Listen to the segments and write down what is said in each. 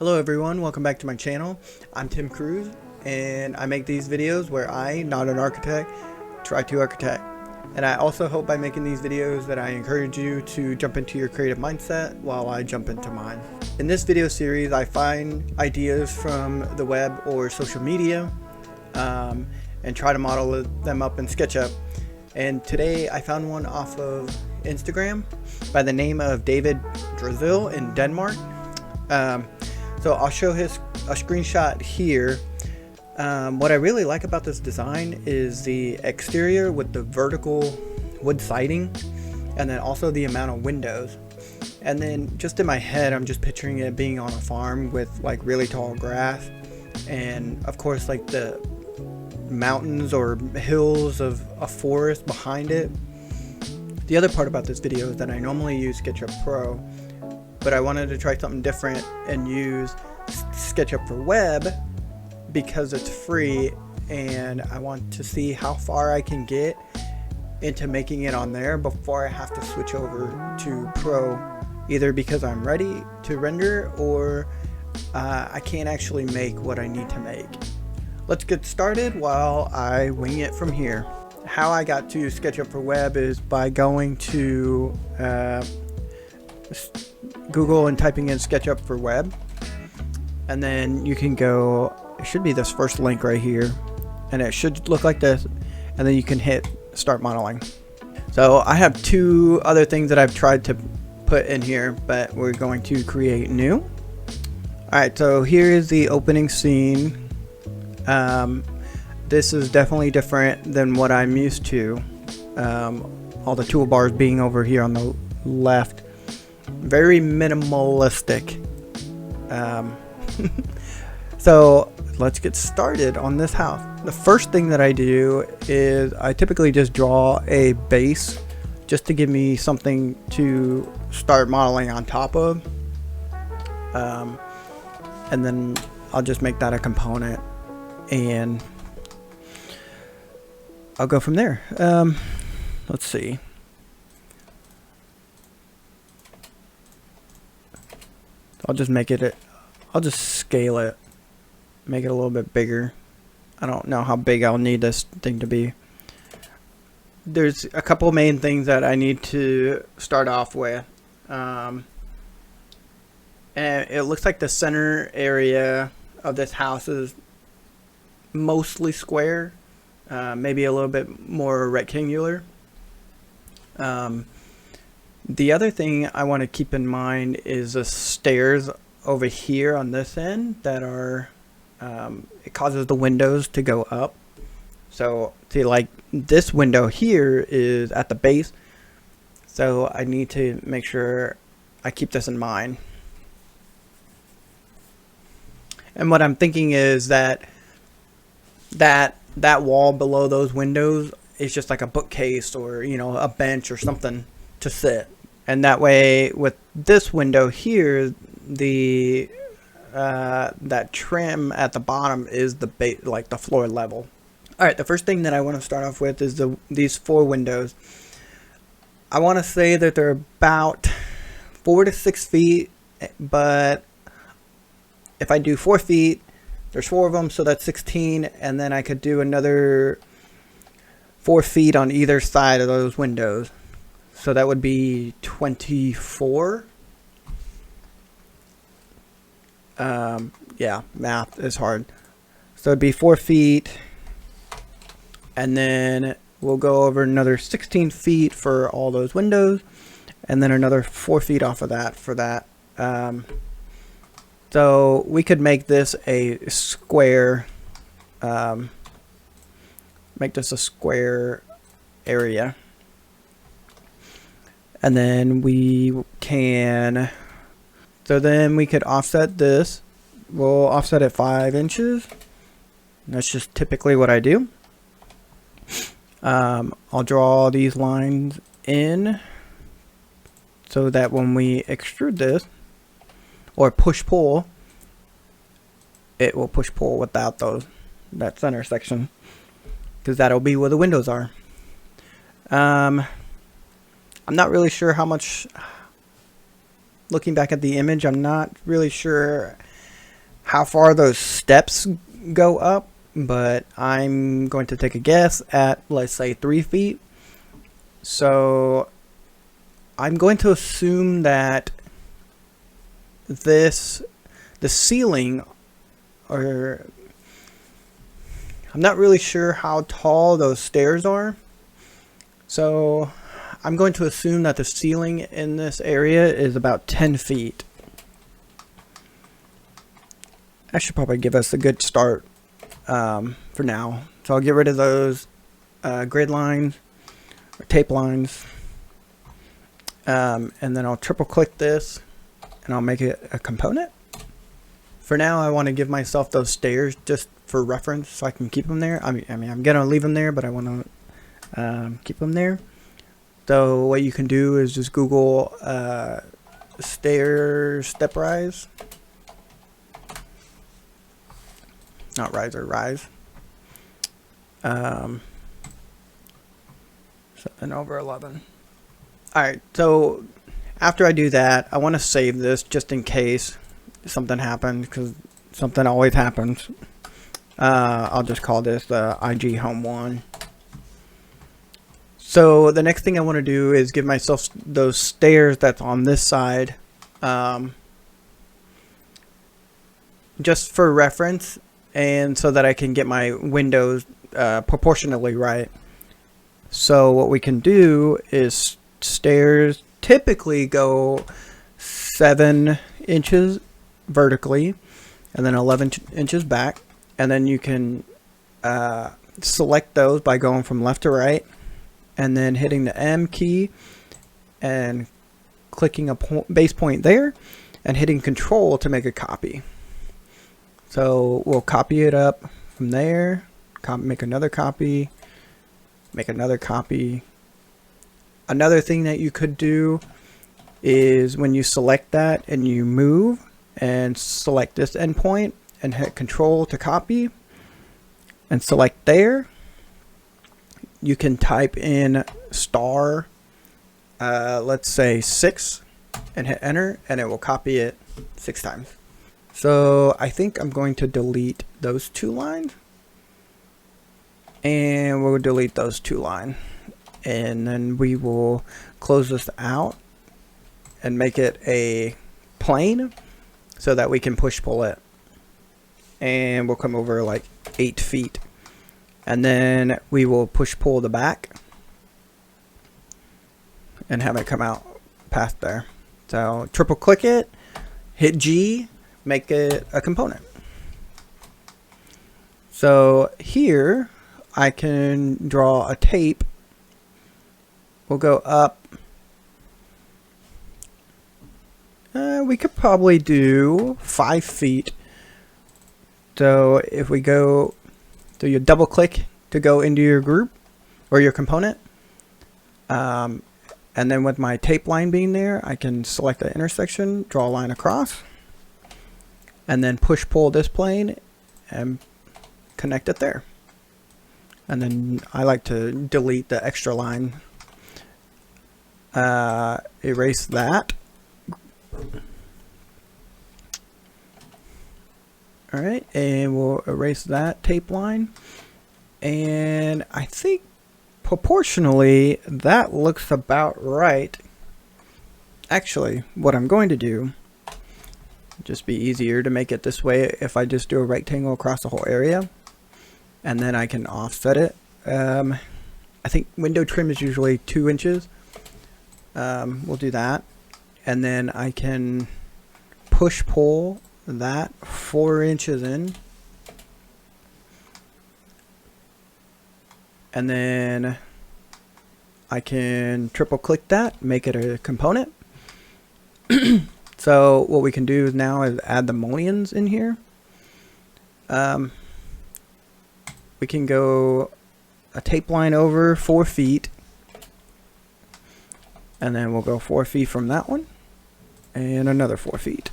Hello everyone, welcome back to my channel. I'm Tim Cruz and I make these videos where I, not an architect, try to architect. And I also hope by making these videos that I encourage you to jump into your creative mindset while I jump into mine. In this video series I find ideas from the web or social media and try to model them up in Sketchup. And today I found one off of Instagram by the name of David Drazil in Denmark. So I'll show a screenshot here. What I really like about this design is the exterior with the vertical wood siding and then also the amount of windows. And then just in my head I'm just picturing it being on a farm with like really tall grass and of course like the mountains or hills of a forest behind it. The other part about this video is that I normally use SketchUp Pro, but I wanted to try something different and use SketchUp for web because it's free and I want to see how far I can get into making it on there before I have to switch over to Pro, either because I'm ready to render or I can't actually make what I need to make. Let's get started while I wing it from here. How I got to SketchUp for web is by going to Google and typing in SketchUp for web, and then you can go, it should be this first link right here and it should look like this, and then you can hit start modeling. So I have two other things that I've tried to put in here, but we're going to create new. Alright, so here is the opening scene. This is definitely different than what I'm used to. All the toolbars being over here on the left. Very minimalistic. So let's get started on this house. The first thing that I do is I typically just draw a base just to give me something to start modeling on top of. And then I'll just make that a component and I'll go from there. Let's see. I'll just make it, I'll just scale it, make it a little bit bigger. I don't know how big I'll need this thing to be. There's a couple main things that I need to start off with. And it looks like the center area of this house is mostly square, maybe a little bit more rectangular. The other thing I want to keep in mind is the stairs over here on this end that are, it causes the windows to go up. So see, like this window here is at the base, so I need to make sure I keep this in mind. And what I'm thinking is that wall below those windows is just like a bookcase or, you know, a bench or something to sit. And that way with this window here, the that trim at the bottom is the like the floor level. All right, the first thing that I want to start off with is these four windows. I want to say that they're about 4 to 6 feet, but if I do 4 feet, there's 4 of them, so that's 16, and then I could do another 4 feet on either side of those windows. So that would be 24. Yeah, math is hard. So it'd be 4 feet, and then we'll go over another 16 feet for all those windows, and then another 4 feet off of that for that. So we could make this a square, make this a square area. And then we can, so then we could offset this. We'll offset it 5 inches. That's just typically what I do. I'll draw these lines in so that when we extrude this or push pull, it will push pull without that center section, because that'll be where the windows are. I'm not really sure how much, looking back at the image, I'm not really sure how far those steps go up, but I'm going to take a guess at, let's say, 3 feet. So I'm going to assume that the ceiling, or I'm not really sure how tall those stairs are. So I'm going to assume that the ceiling in this area is about 10 feet. That should probably give us a good start for now. So I'll get rid of those grid lines or tape lines. And then I'll triple click this and I'll make it a component. For now, I want to give myself those stairs just for reference so I can keep them there. I mean I'm going to leave them there, but I want to keep them there. So what you can do is just Google step rise. Not riser, rise. 7 over 11. Alright, so after I do that, I want to save this just in case something happens, because something always happens. I'll just call this the IG Home 1. So the next thing I want to do is give myself those stairs that's on this side, just for reference, and so that I can get my windows proportionally right. So what we can do is stairs typically go 7 inches vertically and then 11 inches back, and then you can select those by going from left to right and then hitting the M key and clicking a base point there and hitting Control to make a copy. So we'll copy it up from there, make another copy, make another copy. Another thing that you could do is when you select that and you move and select this endpoint and hit Control to copy and select there, you can type in star, let's say 6, and hit enter, and it will copy it 6 times. So I think I'm going to delete those 2 lines, and we'll delete those 2 lines, and then we will close this out and make it a plane so that we can push pull it, and we'll come over like 8 feet, and then we will push pull the back and have it come out past there. So triple click it, hit G, make it a component. So here I can draw a tape. We'll go up. We could probably do 5 feet. So if we go, so you double click to go into your group or your component. And then with my tape line being there, I can select the intersection, draw a line across, and then push pull this plane and connect it there. And then I like to delete the extra line. Erase that. Alright, and we'll erase that tape line. And I think proportionally that looks about right. Actually, what I'm going to do, just be easier to make it this way if I just do a rectangle across the whole area, and then I can offset it. I think window trim is usually 2 inches. We'll do that, and then I can push pull that 4 inches in, and then I can triple click that, make it a component. So what we can do now is add the mullions in here. We can go a tape line over 4 feet, and then we'll go 4 feet from that one and another 4 feet.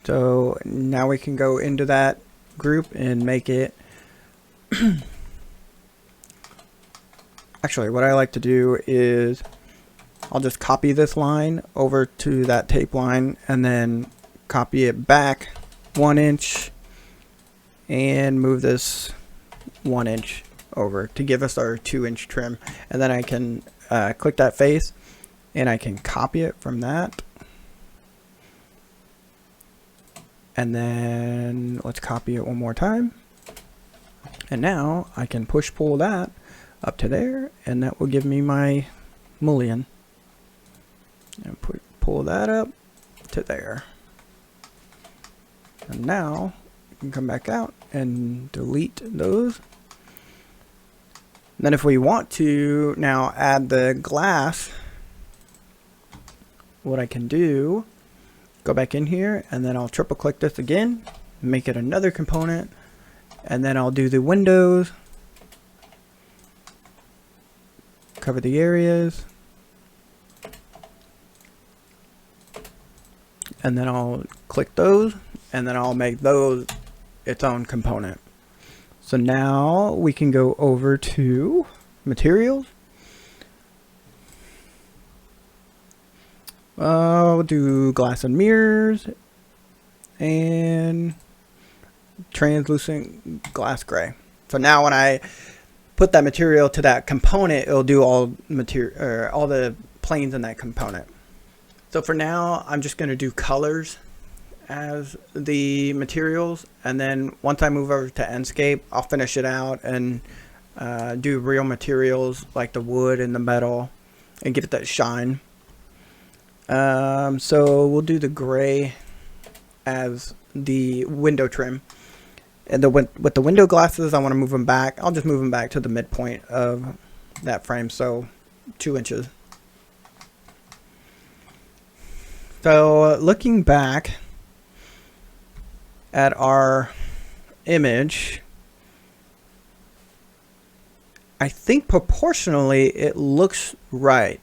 So now we can go into that group and make it actually what I like to do is I'll just copy this line over to that tape line and then copy it back 1 inch and move this 1 inch over to give us our 2-inch trim. And then I can click that face and I can copy it from that. And then let's copy it one more time. And now I can push pull that up to there, and that will give me my mullion. And pull that up to there. And now you can come back out and delete those. Then if we want to now add the glass, what I can do, go back in here and then I'll triple click this again, make it another component, and then I'll do the windows, cover the areas, and then I'll click those, and then I'll make those its own component. So now we can go over to materials. We'll do glass and mirrors and translucent glass gray. So now when I put that material to that component, it'll do all the planes in that component. So for now, I'm just going to do colors as the materials, and then once I move over to Enscape, I'll finish it out and do real materials like the wood and the metal and give it that shine. So we'll do the gray as the window trim, and with the window glasses, I want to move them back. I'll just move them back to the midpoint of that frame, so 2 inches. So looking back at our image, I think proportionally it looks right.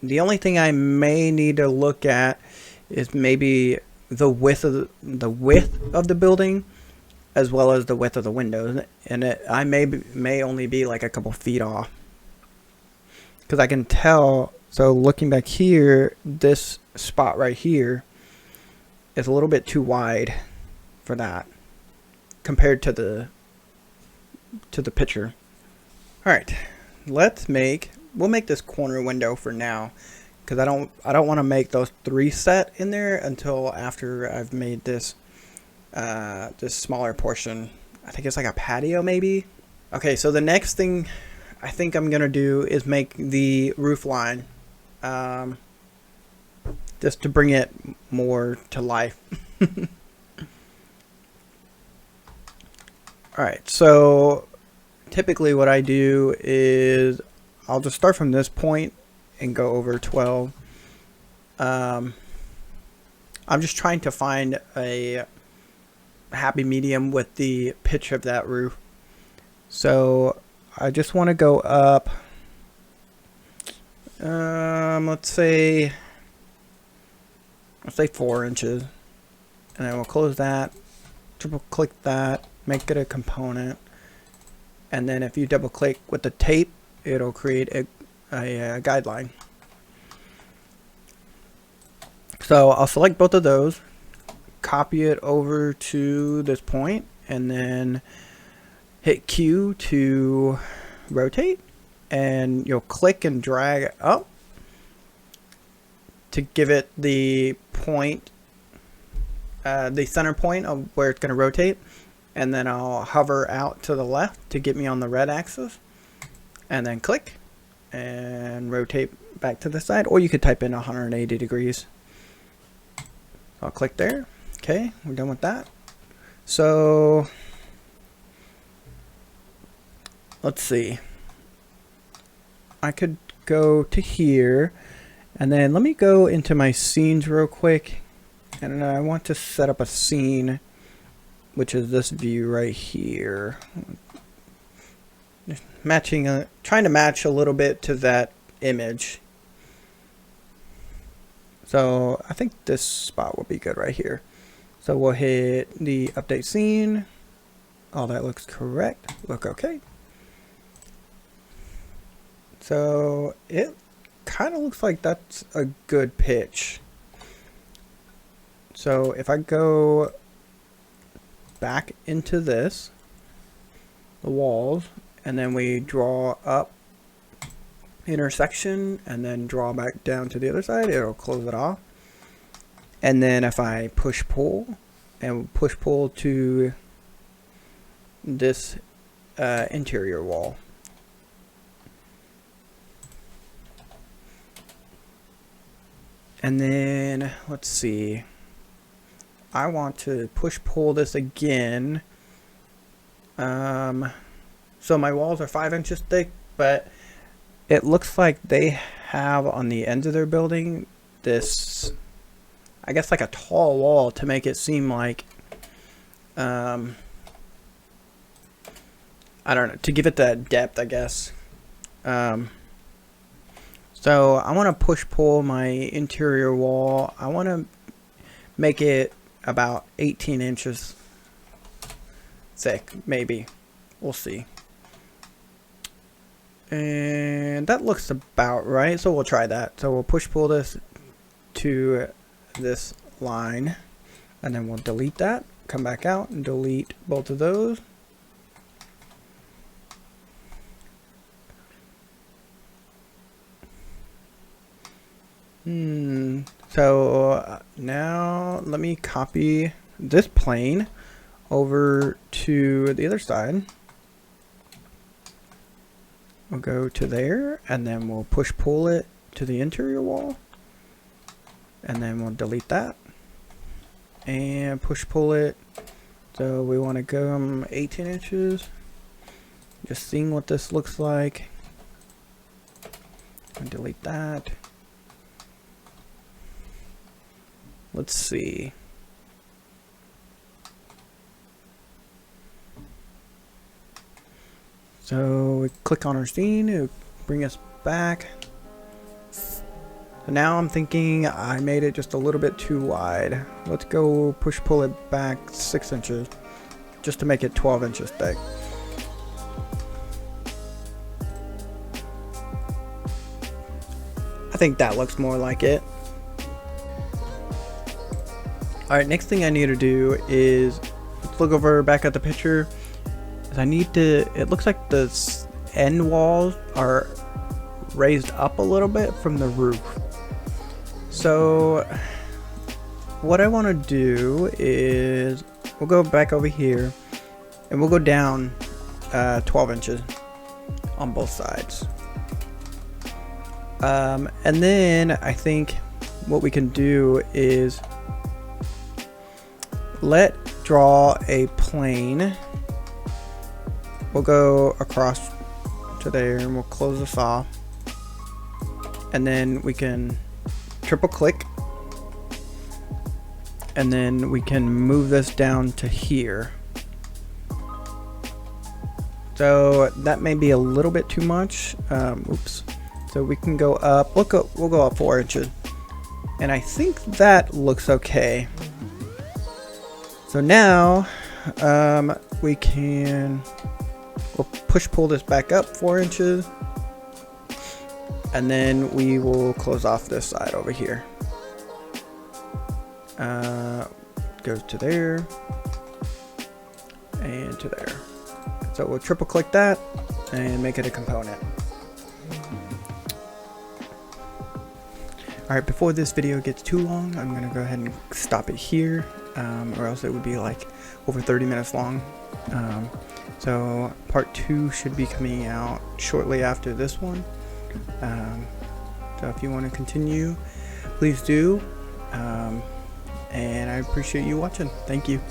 The only thing I may need to look at is maybe the width of the building, as well as the width of the windows, and I may only be like a couple feet off, because I can tell. So looking back here, this spot right here is a little bit too wide for that compared to the picture. All right, we'll make this corner window for now, because I don't want to make those 3 set in there until after I've made this this smaller portion. I think it's like a patio maybe. Okay, so the next thing I think I'm gonna do is make the roof line, just to bring it more to life. Alright, so typically what I do is I'll just start from this point and go over 12. I'm just trying to find a happy medium with the pitch of that roof. So I just want to go up, let's say 4 inches, and then we'll close that, triple click that, make it a component, and then if you double click with the tape, it'll create a guideline. So I'll select both of those, copy it over to this point, and then hit Q to rotate, and you'll click and drag up to give it the point, the center point of where it's going to rotate, and then I'll hover out to the left to get me on the red axis, and then click and rotate back to the side, or you could type in 180 degrees. I'll click there. Okay, we're done with that. So let's see, I could go to here, and then let me go into my scenes real quick, and I want to set up a scene, which is this view right here, matching trying to match a little bit to that image. So I think this spot will be good right here. So we'll hit the update scene. All that looks correct. Look okay. So it kind of looks like that's a good pitch. So if I go back into this, the walls, and then we draw up intersection and then draw back down to the other side, it'll close it off. And then if I push pull and push pull to this interior wall, and then let's see, I want to push pull this again. So my walls are 5 inches thick, but it looks like they have on the ends of their building this, I guess, like a tall wall to make it seem like, I don't know, to give it that depth, I guess. So I want to push pull my interior wall. I want to make it about 18 inches thick, maybe. We'll see. And that looks about right, so we'll try that. So we'll push pull this to this line, and then we'll delete that, come back out and delete both of those. So now let me copy this plane over to the other side. We'll go to there, and then we'll push pull it to the interior wall, and then we'll delete that and push pull it. So we want to go 18 inches. Just seeing what this looks like. And delete that. Let's see. So we click on our scene, it'll bring us back. So now I'm thinking I made it just a little bit too wide. Let's go push pull it back 6 inches just to make it 12 inches thick. I think that looks more like it. Alright, next thing I need to do is let's look over back at the picture. I need to, it looks like the end walls are raised up a little bit from the roof. So what I want to do is we'll go back over here and we'll go down 12 inches on both sides. And then I think what we can do is draw a plane. We'll go across to there and we'll close this off, and then we can triple click, and then we can move this down to here. So that may be a little bit too much. Oops. So we can go up, we'll go up 4 inches, and I think that looks okay. So now we'll push pull this back up 4 inches, and then we will close off this side over here. Goes to there and to there. So we'll triple click that and make it a component. Alright, before this video gets too long, I'm going to go ahead and stop it here, or else it would be like over 30 minutes long. So part 2 should be coming out shortly after this one. So if you want to continue, please do. And I appreciate you watching. Thank you.